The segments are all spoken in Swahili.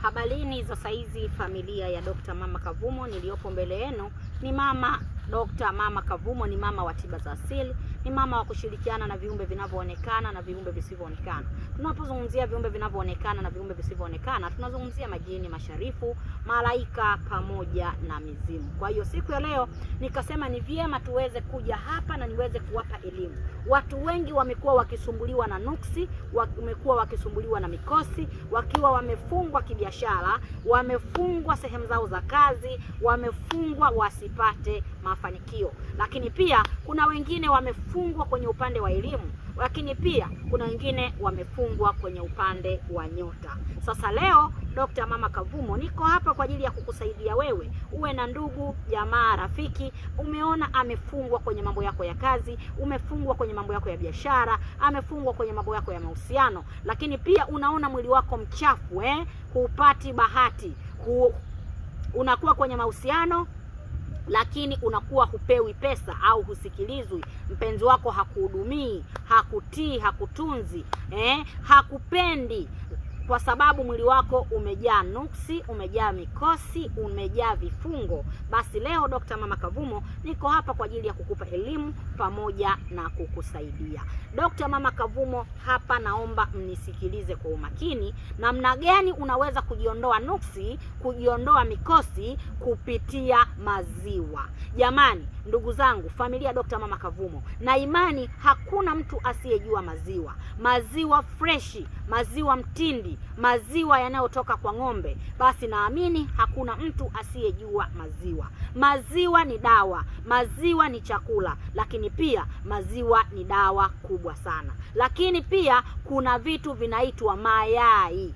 Habarini za saizi familia ya Dr. Mama Kavumo. Niliyopo mbele yenu ni mama Dr. Mama Kavumo, ni mama wa tiba za asili, ni mama wa kushirikiana na viumbe vinavyoonekana na viumbe visivyoonekana. Tunapozungumzia viumbe vinavyoonekana na viumbe visivyoonekana, tunazungumzia majini, masharifu, malaika pamoja na mizimu. Kwa hiyo siku ya leo nikasema ni vyema tuweze kuja hapa na niweze kuwapa elimu. Watu wengi wamekuwa wakisumbuliwa na nuksi, wamekuwa wakisumbuliwa na mikosi, wakiwa wamefungwa kibiashara, wamefungwa sehemu zao za kazi, wamefungwa wasipate mafanikio. Lakini pia kuna wengine wamefungwa kwenye upande wa elimu, lakini pia kuna wengine wamefungwa kwenye upande wa nyota. Sasa leo Dr. Mama Kavumo niko hapa kwa ajili ya kukusaidia wewe. Uwe na ndugu, jamaa, rafiki, umeona amefungwa kwenye mambo yako ya kazi, umefungwa kwenye mambo yako ya biashara, amefungwa kwenye mambo yako ya mahusiano, lakini pia unaona mwili wako mchafu, hupati bahati, unakuwa kwenye mahusiano lakini unakuwa hupewi pesa au husikilizwi, mpenzi wako hakuhudumii, hakutii, hakutunzi, hakupendi, kwa sababu mwili wako umejaa nuksi, umejaa mikosi, umejaa vifungo. Basi leo Dr. Mama Kavumo niko hapa kwa ajili ya kukupa elimu pamoja na kukusaidia. Dr. Mama Kavumo hapa, naomba mnisikilize kwa umakini, namna gani unaweza kujiondoa nuksi, kujiondoa mikosi kupitia maziwa. Jamani, ndugu zangu, familia Dr. Mama Kavumo, na imani hakuna mtu asiyejua maziwa. Maziwa freshi, maziwa mtindi, maziwa yanayotoka kwa ng'ombe, basi naamini hakuna mtu asiyejua maziwa. Maziwa ni dawa, maziwa ni chakula, lakini pia maziwa ni dawa kubwa sana. Lakini pia kuna vitu vinaitwa mayai.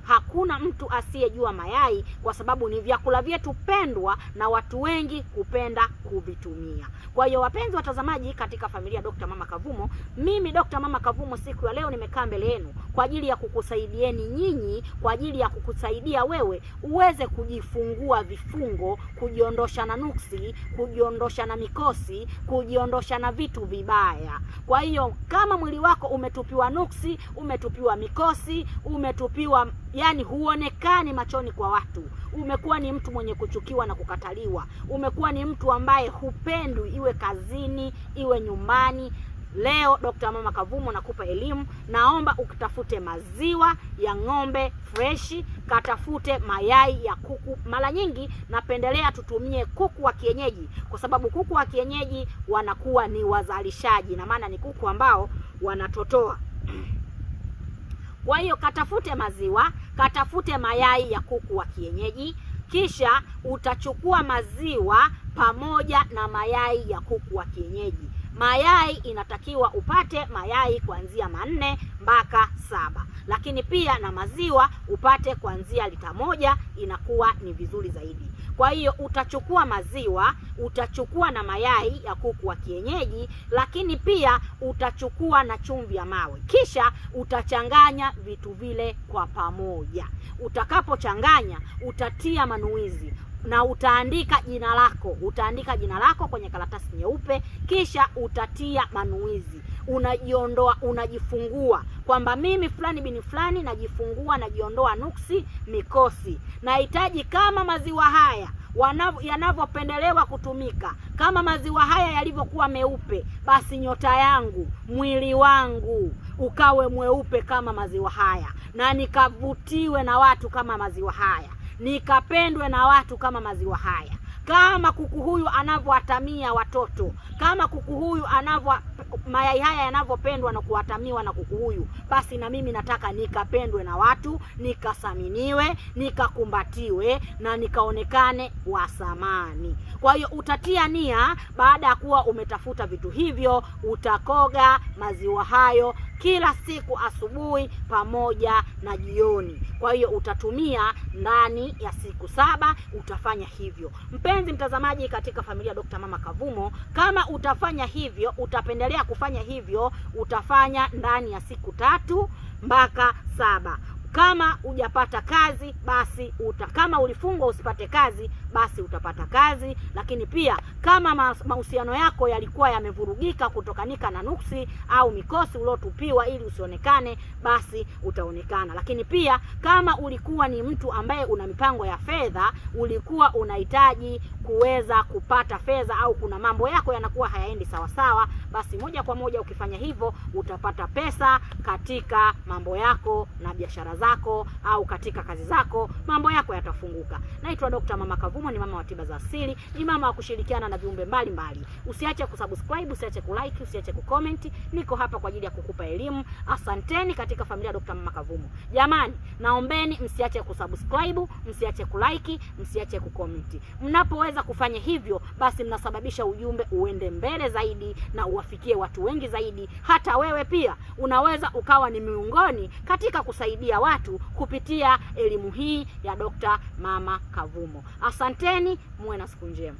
Hakuna mtu asiyejua mayai, kwa sababu ni vyakula vyetu pendwa na watu wengi kupenda kuvitumia. Kwa hiyo wapenzi watazamaji, katika familia Dr. Mama Kavumo, mimi Dr. Mama Kavumo siku ya leo nimekaa mbele yenu kwa ajili ya kukusaidieni nyinyi, kwa ajili ya kukusaidia wewe uweze kujifungua vifungo, kujiondosha na nuksi, kujiondosha na mikosi, kujiondosha na vitu vibaya. Kwa hiyo kama mwili wako umetupiwa nuksi, umetupiwa mikosi, umetupiwa, yani huonekani machoni kwa watu, umekuwa ni mtu mwenye kuchukiwa na kukataliwa, umekuwa ni mtu ambaye hupendwi, iwe kazini, iwe nyumbani, leo Dr. Mama Kavumo nakupa elimu. Naomba ukitafute maziwa ya ng'ombe freshi, katafute mayai ya kuku. Mara nyingi napendelea tutumie kuku wa kienyeji, kwa sababu kuku wa kienyeji wanakuwa ni wazalishaji, na maana ni kuku ambao wanatotoa. Kwa hiyo katafute maziwa, katafute mayai ya kuku wa kienyeji, kisha utachukua maziwa pamoja na mayai ya kuku wa kienyeji. Mayai inatakiwa upate mayai kuanzia 4 mpaka 7, lakini pia na maziwa upate kuanzia lita 1, inakuwa ni vizuri zaidi. Kwa hiyo utachukua maziwa, utachukua na mayai ya kuku wa kienyeji, lakini pia utachukua na chumvi ya mawe, kisha utachanganya vitu vile kwa pamoja. Utakapochanganya utatia manuizi na utaandika jina lako, kwenye karatasi nyeupe, kisha utatia manuizi. Unajiondoa, unajifungua kwamba mimi fulani bin fulani najifungua, najiondoa nuksi, mikosi. Nahitaji kama maziwa haya yanavyopendelewa kutumika, kama maziwa haya yalivyokuwa meupe, basi nyota yangu, mwili wangu ukawe mweupe kama maziwa haya, na nikavutiwe na watu kama maziwa haya, nikapendwe na watu kama maziwa haya. Kama kuku huyu anavyoatamia watoto, kama kuku huyu mayai haya yanavyopendwa na kuatamiwa na kuku huyu, basi na mimi nataka nikapendwe na watu, nikasaminiwe, nikakumbatiwe, na nikaonekane wa thamani. Kwa hiyo utatia nia, baada ya kuwa umetafuta vitu hivyo, utakoga maziwa hayo kila siku, asubuhi pamoja na jioni. Kwa hiyo utatumia ndani ya siku 7, utafanya hivyo. Mpenzi mtazamaji, katika familia Dr. Mama Kavumo, kama utafanya hivyo, utapendelea kufanya hivyo, utafanya ndani ya siku 3 mpaka 7. Kama hujapata kazi basi kama ulifungwa usipate kazi basi utapata kazi. Lakini pia kama mahusiano yako yalikuwa yamevurugika kutokanika na nuksi au mikosi uliotupiwa ili usionekane, basi utaonekana. Lakini pia kama ulikuwa ni mtu ambaye una mipango ya fedha, ulikuwa unahitaji kuweza kupata fedha au kuna mambo yako yanakuwa hayaendi sawa sawa, basi moja kwa moja ukifanya hivyo utapata pesa katika mambo yako na biashara zako au katika kazi zako, mambo yako yatafunguka. Naitwa Dr. Mama Kavumo, ni mama wa tiba za asili, ni mama wa kushirikiana na viumbe mbalimbali. Usiache kusubscribe, usiache kulike, usiache kucomment. Niko hapa kwa ajili ya kukupa elimu. Asanteni katika familia ya Dr. Mama Kavumo. Jamani, naombeni msiache kusubscribe, msiache kulike, msiache kucomment. Mnapoweza kufanya hivyo, basi mnasababisha ujumbe uende mbele zaidi na uwafikie watu wengi zaidi. Hata wewe pia unaweza ukawa ni miongoni katika kusaidia watu kupitia elimu hii ya Dr. Mama Kavumo. Asanteni, muwe na siku njema.